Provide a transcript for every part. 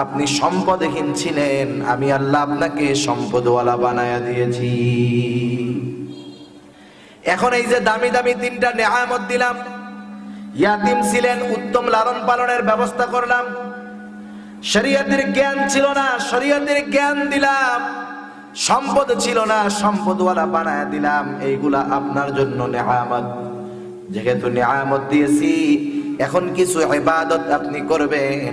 আপনি সম্পদহীন ছিলেন, আমি আল্লাহ আপনাকে সম্পদওয়ালা বানায়া দিয়েছি। এখন এই যে দামি দামি তিনটা নেয়ামত দিলাম, ইয়াতিম ছিলেন, উত্তম লালন পালনের ব্যবস্থা করলাম, শরীয়তের জ্ঞান ছিল না, শরীয়তের জ্ঞান দিলাম, সম্পদ ছিল না, সম্পদওয়ালা বানায়া দিলাম। এইগুলা আপনার জন্য নেয়ামত। যেহেতু নেয়ামত দিয়েছি, এখন কিছু ইবাদত আপনি করবেন।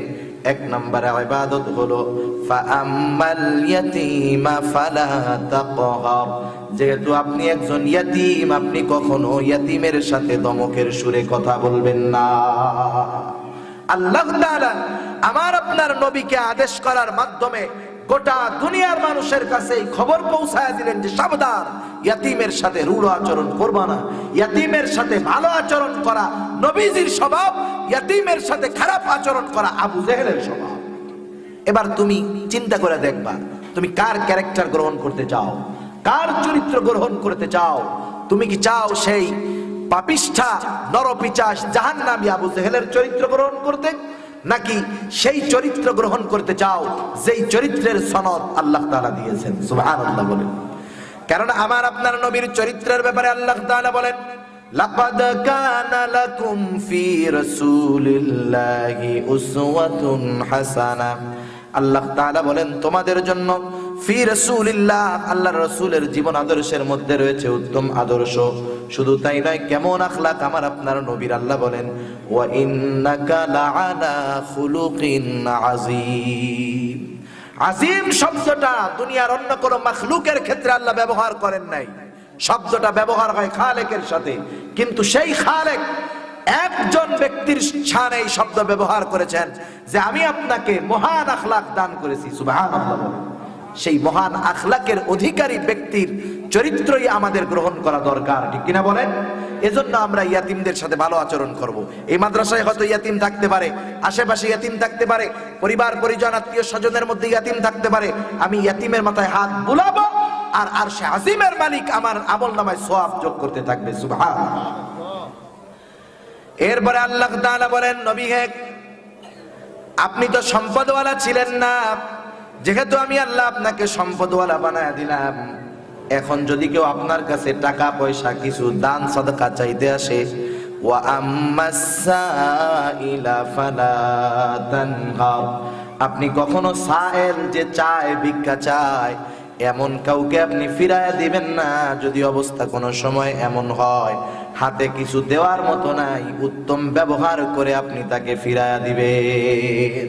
এক নম্বরে ইবাদত হলো ফাআম্মাল ইয়াতীমা ফালা তাকহার। যেহেতু আপনি একজন ইয়াতীম, আপনি কখনো ইয়াতীমের সাথে ধমকের সুরে কথা বলবেন না। আল্লাহ তাআলা আমার আপনার নবীকে আদেশ করার মাধ্যমে গোটা দুনিয়ার মানুষের কাছে খবর পৌঁছায় দিলেন যে সাবধান, ইয়াতীমের সাথে রূঢ় আচরণ করবা না। ইয়াতীমের সাথে ভালো আচরণ করা নবীজির স্বভাব, ইয়াতীমের সাথে খারাপ আচরণ করা আবু জেহেলের স্বভাব। এবার তুমি চিন্তা করে দেখবা, তুমি কার ক্যারেক্টার গ্রহণ করতে চাও, কার চরিত্র গ্রহণ করতে চাও? তুমি কি চাও সেই পাপিষ্ঠা নরপিশাচ জাহান্নামী আবু জেহেলের চরিত্র গ্রহণ করতে, নাকি সেই চরিত্র গ্রহণ করতে চাও যেই চরিত্রের সনদ আল্লাহ তাআলা দিয়েছেন? সুবহানাল্লাহ বলেন। কারণ আমার আপনার নবীর চরিত্রের ব্যাপারে আল্লাহ তাআলা বলেন, লাকাদ কানা লাকুম ফি রাসূলিল্লাহি উসওয়াতুন হাসানা। আল্লাহ তাআলা বলেন, তোমাদের জন্য ফি রাসূলিল্লাহ, আল্লাহর রাসূলের জীবন আদর্শের মধ্যে রয়েছে উত্তম আদর্শ। শুধু তাই নয়, কেমন আখলাক আমার আপনার নবীর। আল্লাহ বলেন, ওয়া ইন্নাকা লাআলা খুলুকিন আযীম। আযীম শব্দটা দুনিয়ার অন্য কোন মাখলুকের ক্ষেত্রে আল্লাহ ব্যবহার করেন নাই। শব্দটা ব্যবহার হয় খালেকের সাথে, কিন্তু সেই খালেক একজন ব্যক্তির শানে এই শব্দ ব্যবহার করেছেন যে আমি আপনাকে মহান আখলাক দান করেছি। সুবহানাল্লাহ। সেই মহান আখলাকের অধিকারী ব্যক্তির চরিত্রই আমাদের গ্রহণ করা দরকার, ঠিক কিনা বলেন? এজন্য আমরা ইয়াতিমদের সাথে ভালো আচরণ করব। এই মাদ্রাসায় হয়তো ইয়াতিম থাকতে পারে, আশেপাশে ইয়াতিম থাকতে পারে, পরিবার পরিজন আত্মীয় স্বজনের মধ্যে ইয়াতিম থাকতে পারে। আমি ইয়াতিমের মাথায় হাত বুলাবো, আর আরশে আজিমের মালিক আমার আমলনামায় সওয়াব যোগ করতে থাকবে। সুবহানাল্লাহ। এরপরে আল্লাহ তাআলা বলেন, নবী হে, আপনি তো সম্পদওয়ালা ছিলেন না, যেহেতু আমি আল্লাহ আপনাকে সম্পদওয়ালা বানায়া দিলাম, এখন যদি কেউ আপনার কাছে টাকা পয়সা কিছু দান সাদকা চাইতে আসে, ওয়া আম্মাস সাইলা ফালা তানহার, আপনি কখনো সায়েল যে চায়, ভিক্ষা চায়, এমন কাউকে আপনি ফিরায়া দিবেন না। যদি অবস্থা কোনো সময় এমন হয় হাতে কিছু দেওয়ার মতো নাই, উত্তম ব্যবহার করে আপনি তাকে ফিরায়া দিবেন।